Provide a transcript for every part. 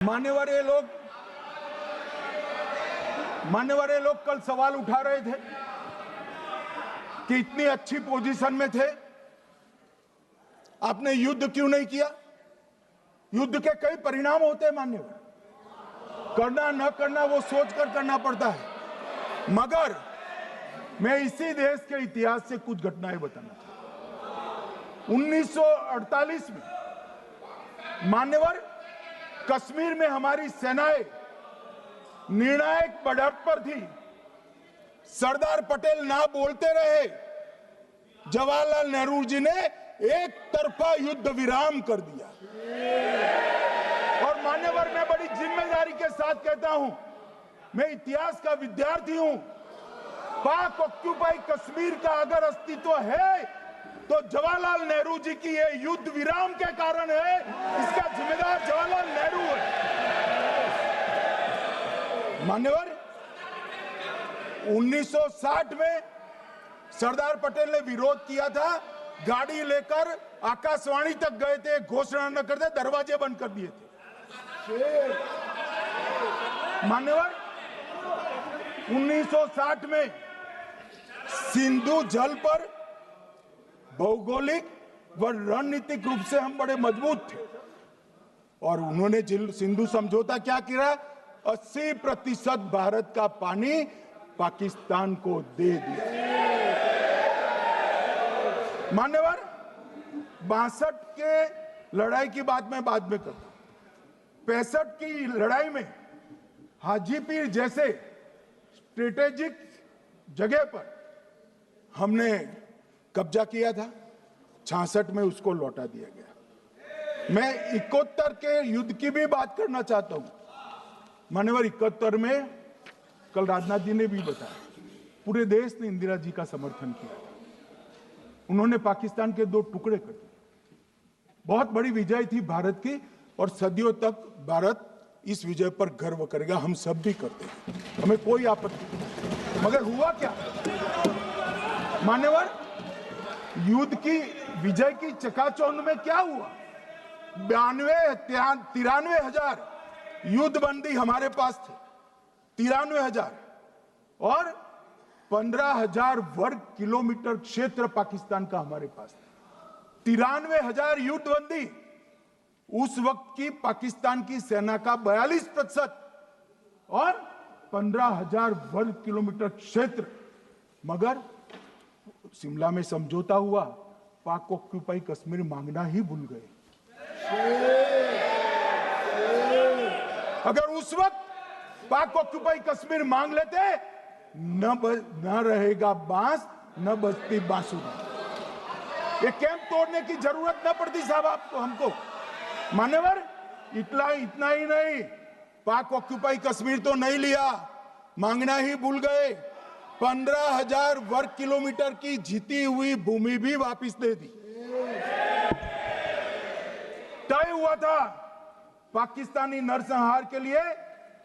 मान्यवर लोग कल सवाल उठा रहे थे कि इतनी अच्छी पोजीशन में थे, आपने युद्ध क्यों नहीं किया। युद्ध के कई परिणाम होते हैं मान्यवर, करना न करना वो सोचकर करना पड़ता है। मगर मैं इसी देश के इतिहास से कुछ घटनाएं बताना चाहता हूं। 1948 में मान्यवर कश्मीर में हमारी सेनाएं निर्णायक बढ़त पर थी। सरदार पटेल ना बोलते रहे, जवाहरलाल नेहरू जी ने एक तरफा युद्ध विराम कर दिया। और मान्यवर मैं बड़ी जिम्मेदारी के साथ कहता हूं, मैं इतिहास का विद्यार्थी हूं। पाक ऑक्यूपाई कश्मीर का अगर अस्तित्व है तो जवाहरलाल नेहरू जी की ये युद्ध विराम के कारण है। इसका जिम्मेदार जवाहरलाल नेहरू है। मान्यवर 1960 में सरदार पटेल ने विरोध किया था, गाड़ी लेकर आकाशवाणी तक गए थे, घोषणा न करते दरवाजे बंद कर दिए थे। मान्यवर 1960 में सिंधु जल पर भौगोलिक व रणनीतिक रूप से हम बड़े मजबूत थे और उन्होंने सिंधु समझौता क्या किया, 80% भारत का पानी पाकिस्तान को दे दिया। मान्यवर 62 के लड़ाई की बात मैं बाद में करता हूं। 65 की लड़ाई में हाजीपीर जैसे स्ट्रेटेजिक जगह पर हमने कब्जा किया था। 66 में उसको लौटा दिया गया। मैं 71 के युद्ध की भी बात करना चाहता हूं। मान्यवर 71 में कल राजनाथ जी ने भी बताया, पूरे देश ने इंदिरा जी का समर्थन किया। उन्होंने पाकिस्तान के 2 टुकड़े कर दिए। बहुत बड़ी विजय थी भारत की और सदियों तक भारत इस विजय पर गर्व करेगा। हम सब भी करते हैं, हमें कोई आपत्ति नहीं। मगर हुआ क्या मान्यवर, युद्ध की विजय की चकाचौंध में क्या हुआ। 93 हजार युद्ध बंदी हमारे पास थे, 93 हजार, और 15,000 वर्ग किलोमीटर क्षेत्र पाकिस्तान का हमारे पास था। 93 हजार युद्ध बंदी, उस वक्त की पाकिस्तान की सेना का 42% और 15,000 वर्ग किलोमीटर क्षेत्र। मगर शिमला में समझौता हुआ, पाक ऑक्यूपाई कश्मीर मांगना ही भूल गए। अगर उस वक्त पाक ऑक्यूपाई कश्मीर मांग लेते, न रहेगा बांस न बजती बांसुरी। ये कैंप तोड़ने की जरूरत न पड़ती साहब आपको, हमको। मान्यवर इतना ही नहीं, पाक ऑक्यूपाई कश्मीर तो नहीं लिया, मांगना ही भूल गए। 15,000 वर्ग किलोमीटर की जीती हुई भूमि भी वापस दे दी। तय हुआ था पाकिस्तानी नरसंहार के लिए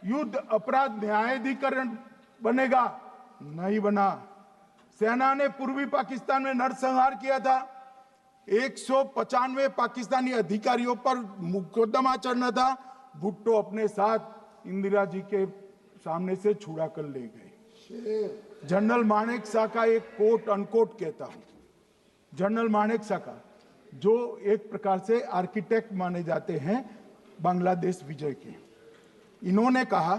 युद्ध अपराध न्यायाधिकरण बनेगा, नहीं बना। सेना ने पूर्वी पाकिस्तान में नरसंहार किया था। 195 पाकिस्तानी अधिकारियों पर मुकदमा चढ़ना था। भुट्टो अपने साथ इंदिरा जी के सामने से छुड़ा कर ले गए। जनरल मानेकशॉ का एक कोट अनकोट कहता हूं, जनरल मानेकशॉ का, जो एक प्रकार से आर्किटेक्ट माने जाते हैं बांग्लादेश विजय के, इन्होंने कहा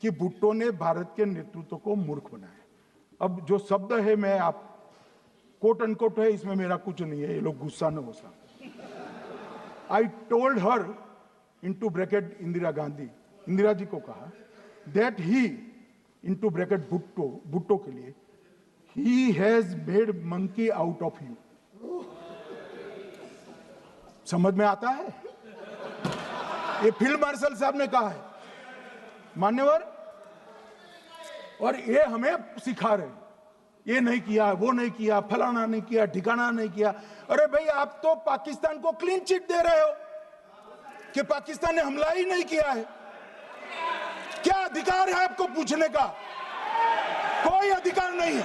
कि भुट्टो ने भारत के नेतृत्व को मूर्ख बनाया। अब जो शब्द है, मैं आप कोट अनकोट है, इसमें मेरा कुछ नहीं है, ये लोग गुस्सा न हो सकते। I told her into bracket Indira Gandhi, Indira ji को कहा, that he into bracket Bhutto के लिए, he has made monkey out of you. समझ में आता है? ये फील्ड मार्शल साहब ने कहा है मान्यवर, और ये हमें सिखा रहे, ये नहीं किया, वो नहीं किया, फलाना नहीं किया, ठिकाना नहीं किया। अरे भाई, आप तो पाकिस्तान को क्लीन चिट दे रहे हो कि पाकिस्तान ने हमला ही नहीं किया है। क्या अधिकार है आपको पूछने का? कोई अधिकार नहीं है।